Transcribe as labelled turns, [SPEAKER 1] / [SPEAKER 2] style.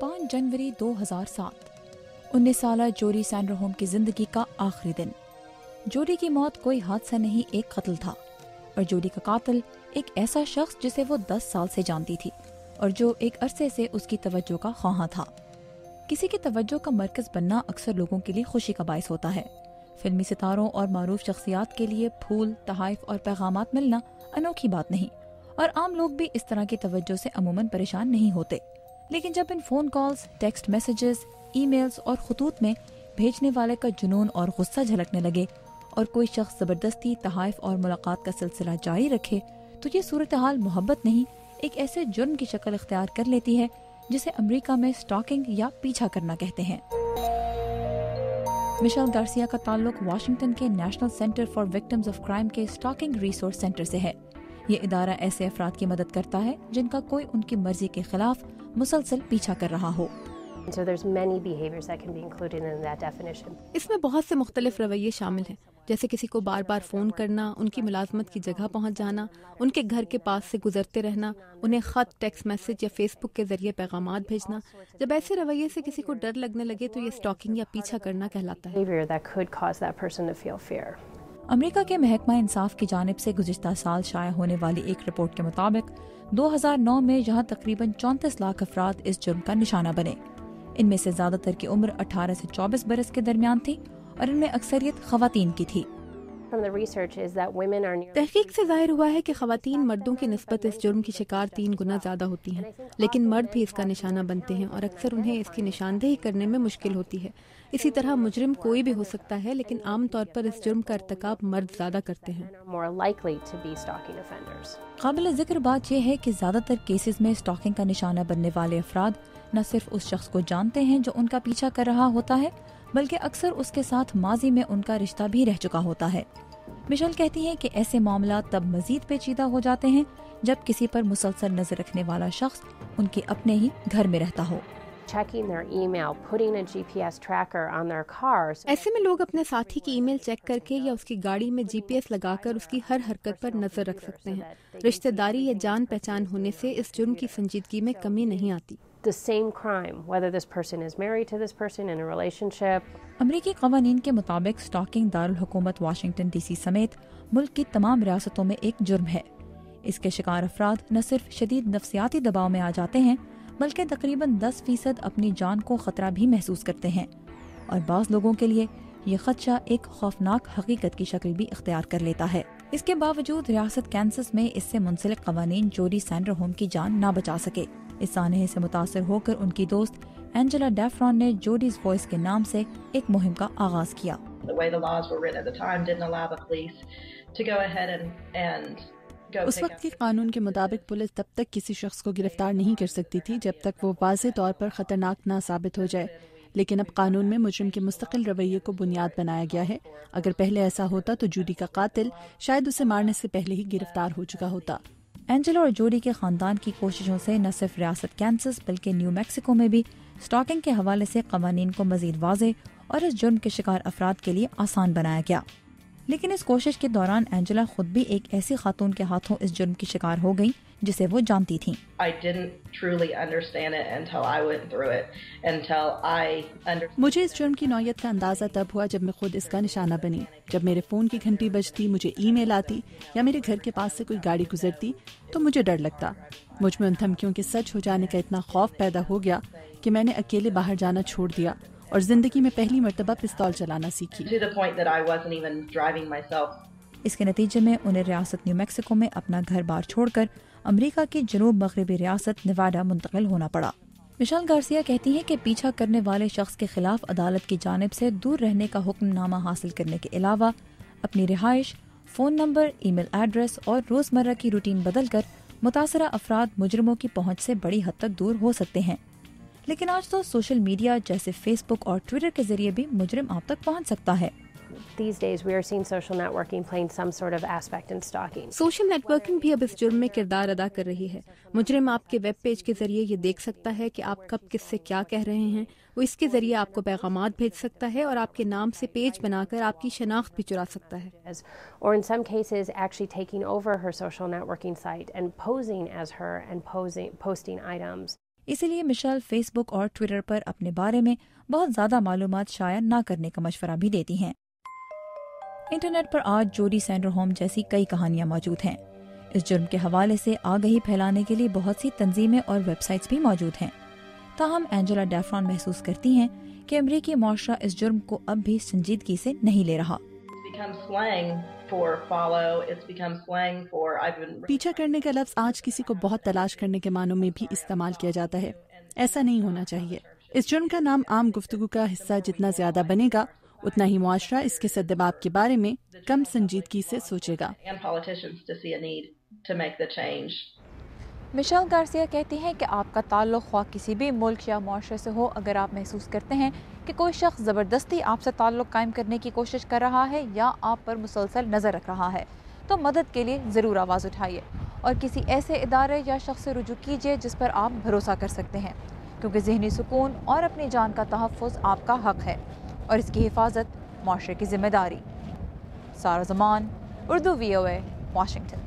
[SPEAKER 1] 5 जनवरी 2007 19 साला जोडी सैंडरहोम की जिंदगी का आखिरी दिन। जोडी की मौत कोई हादसा नहीं, एक कत्ल था। और जोडी का कातिल एक ऐसा शख्स जिसे वो 10 साल से जानती थी और जो एक अरसे से उसकी तवज्जो का ख्वाहां था। किसी की तवज्जो का मरकज बनना अक्सर लोगों के लिए खुशी का बायस होता है। फिल्मी सितारों और मारूफ शख्सियात के लिए फूल, तहाइफ और पैगामात मिलना अनोखी बात नहीं, और आम लोग भी इस तरह की तवज्जो से अमूमन परेशान नहीं होते। लेकिन जब इन phone calls, text messages, emails और खतूत में भेजने वाले का जुनून और गुस्सा झलकने लगे और कोई शख्स जबरदस्ती तहाइफ और मुलाकात का सिलसिला जारी रखे, तो ये सूरत हाल मोहब्बत नहीं, एक ऐसे जुर्म की शक्ल इख्तियार कर लेती है जिसे अमेरिका में स्टॉकिंग या पीछा करना कहते हैं। मिशेल गार्सिया का ताल्लुक वाशिंगटन के national centre for victims of crime के स्टॉकिंग रिसोर्स सेंटर से है। ये इदारा ऐसे अफराद की मदद करता है जिनका कोई उनकी मर्जी के खिलाफ मुसलसल पीछा कर रहा हो।
[SPEAKER 2] So there's many behaviors that can be included in that definition.
[SPEAKER 3] इसमें बहुत से मुख्तलिफ रवैये शामिल हैं, जैसे किसी को बार बार फ़ोन करना, उनकी मुलाजमत की जगह पहुंच जाना, उनके घर के पास से गुजरते रहना, उन्हें ख़त, टेक्स्ट मैसेज या फेसबुक के जरिए पैगामात भेजना। जब ऐसे रवैये से किसी को डर लगने लगे तो ये स्टॉकिंग या पीछा करना कहलाता है।
[SPEAKER 2] Behavior that could cause that person to feel fear.
[SPEAKER 1] America के महकमा इंसाफ की जानिब से गुज़िश्ता साल शाया होने वाली एक रिपोर्ट के मुताबिक 2009 में यहाँ तकरीबन 34 लाख अफराद इस जुर्म का निशाना बने। इनमें से ज्यादातर की उम्र 18 से 24 बरस के दरमियान थी और इनमें अक्सरियत खवातीन की थी।
[SPEAKER 3] तहकीक से जाहिर हुआ है कि खवातीन मर्दों की निस्बत इस जुर्म की शिकार 3 गुना ज्यादा होती हैं, लेकिन मर्द भी इसका निशाना बनते हैं और अक्सर उन्हें इसकी निशानदेही करने में मुश्किल होती है। इसी तरह मुजरिम कोई भी हो सकता है, लेकिन आम तौर पर इस जुर्म का इर्तिकाब मर्द ज्यादा करते हैं।
[SPEAKER 1] काबिल जिक्र बात यह है कि ज्यादातर केसेस में स्टॉकिंग का निशाना बनने वाले अफराद न सिर्फ उस शख्स को जानते हैं जो उनका पीछा कर रहा होता है, बल्कि अक्सर उसके साथ माजी में उनका रिश्ता भी रह चुका होता है। मिशेल कहती हैं कि ऐसे मामला तब मजीद पेचीदा हो जाते हैं जब किसी पर मुसलसल नजर रखने वाला शख्स उनके अपने ही घर में रहता हो।
[SPEAKER 3] ऐसे में लोग अपने साथी की ईमेल चेक करके या उसकी गाड़ी में GPS लगाकर उसकी हर हरकत पर नजर रख सकते हैं। रिश्तेदारी या जान पहचान होने से इस जुर्म की संजीदगी में कमी नहीं आती।
[SPEAKER 2] The same crime, whether this person is married to this person in a relationship.
[SPEAKER 1] अमरीकी कवानीन के मुताबिक स्टॉकिंग दारुल हुकूमत वाशिंगटन DC समेत मुल्क की तमाम रियासतों में एक जुर्म है। इसके शिकार अफराद न सिर्फ शदीद नफ्सियाती दबाव में आ जाते हैं, बल्कि तकरीबन 10% अपनी जान को खतरा भी महसूस करते हैं, और बाज़ लोगों के लिए ये खदशा एक खौफनाक हकीकत की शक्ल भी इख्तियार कर लेता है। इसके बावजूद रियासत कैंसस में इससे मुंसलिक कवानीन जोडी सैंडरहोम की जान ना बचा सके। इस सानहे से मुतासर होकर उनकी दोस्त एंजेला डेफ्रॉन ने जोडीज वॉइस के नाम से एक मुहिम का आगाज किया।
[SPEAKER 4] उस वक्त के कानून के मुताबिक पुलिस तब तक किसी शख्स को गिरफ्तार नहीं कर सकती थी जब तक वो वाज़ेह तौर पर खतरनाक ना साबित हो जाए, लेकिन अब कानून में मुजरिम के मुस्तकिल रवैये को बुनियाद बनाया गया है। अगर पहले ऐसा होता तो जोडी का कातिल शायद उसे मारने से पहले ही गिरफ्तार हो चुका होता।
[SPEAKER 1] एंजेला और जोडी के खानदान की कोशिशों से न सिर्फ रियासत कैंसस बल्कि न्यू मैक्सिको में भी स्टॉकिंग के हवाले से कवानीन को मजीद वाज़े और इस जुर्म के शिकार अफराद के लिए आसान बनाया गया। लेकिन इस कोशिश के दौरान एंजेला खुद भी एक ऐसी खातून के हाथों इस जुर्म की शिकार हो गई जिसे वो जानती थीं।
[SPEAKER 4] मुझे इस जुर्म की नौयत का अंदाजा तब हुआ जब मैं खुद इसका निशाना बनी। जब मेरे फोन की घंटी बजती, मुझे ईमेल आती या मेरे घर के पास से कोई गाड़ी गुजरती तो मुझे डर लगता। मुझ में उन धमकियों के सच हो जाने का इतना खौफ पैदा हो गया कि मैंने अकेले बाहर जाना छोड़ दिया और जिंदगी में पहली मर्तबा पिस्तौल चलाना सीखी।
[SPEAKER 1] इसके नतीजे में उन्हें रियासत न्यू मैक्सिको में अपना घर बार छोड़कर अमेरिका की जनूब मगरबी रियासत नेवाडा मुंतकिल होना पड़ा। मिशेल गार्सिया कहती हैं कि पीछा करने वाले शख्स के खिलाफ अदालत की जानिब से दूर रहने का हुक्मनामा हासिल करने के अलावा अपनी रिहाइश, फोन नंबर, ईमेल एड्रेस और रोजमर्रा की रूटीन बदलकर मुतासरा अफराद मुजरिमों की पहुंच से बड़ी हद तक दूर हो सकते हैं। लेकिन आज तो सोशल मीडिया जैसे फेसबुक और ट्विटर के जरिए भी मुजरिम आप तक पहुंच सकता है।
[SPEAKER 2] These days we are seeing social networking playing some sort of aspect in stalking.
[SPEAKER 3] Social networking भी अब इस जुर्म में किरदार अदा कर रही है। मुजरिम आपके वेब पेज के जरिए ये देख सकता है कि आप कब किससे क्या कह रहे हैं। वो इसके जरिए आपको पैगामात भेज सकता है और आपके नाम से पेज बनाकर आपकी शनाख्त भी चुरा सकता है।
[SPEAKER 2] Or in some cases actually taking over her social networking site and posing as her and posting items.
[SPEAKER 1] اسی لیے مشیل فیس بک اور ٹویٹر پر اپنے بارے میں بہت زیادہ معلومات شائع نہ کرنے کا مشورہ بھی دیتی ہیں۔ انٹرنیٹ پر آج جوڈی سینڈرہوم جیسی کئی کہانیاں موجود ہیں۔ اس جرم کے حوالے سے آگہی پھیلانے کے لیے بہت سی تنظیمیں اور ویب سائٹس بھی موجود ہیں۔ تاہم اینجلا ڈیفران محسوس کرتی ہیں کہ امریکی معاشرہ اس جرم کو اب بھی سنجیدگی سے نہیں لے رہا۔
[SPEAKER 4] پیچھا کرنے کا لفظ آج کسی کو بہت تلاش کرنے کے معنوں میں بھی استعمال کیا جاتا ہے۔ ایسا نہیں ہونا چاہیے۔ اس جرم کا نام عام گفتگو کا حصہ جتنا زیادہ بنے گا، اتنا ہی معاشرہ اس کے سدباب کے بارے میں کم سنجیدگی سے سوچے گا۔
[SPEAKER 1] مشیل گارسیا کہتی ہیں کہ آپ کا تعلق خواہ کسی بھی ملک یا معاشرے سے ہو، اگر آپ محسوس کرتے ہیں کہ کوئی شخص زبردستی آپ سے تعلق قائم کرنے کی کوشش کر رہا ہے یا آپ پر مسلسل نظر رکھ رہا ہے، تو مدد کے لیے ضرور آواز اٹھائیے اور کسی ایسے ادارے یا شخص سے رجوع کیجیے جس پر آپ بھروسہ کر سکتے ہیں، کیونکہ ذہنی سکون اور اپنی جان کا تحفظ آپ کا حق ہے اور اس کی حفاظت معاشرے کی ذمہ داری۔ سارہ زمان، اردو VOA، واشنگٹن۔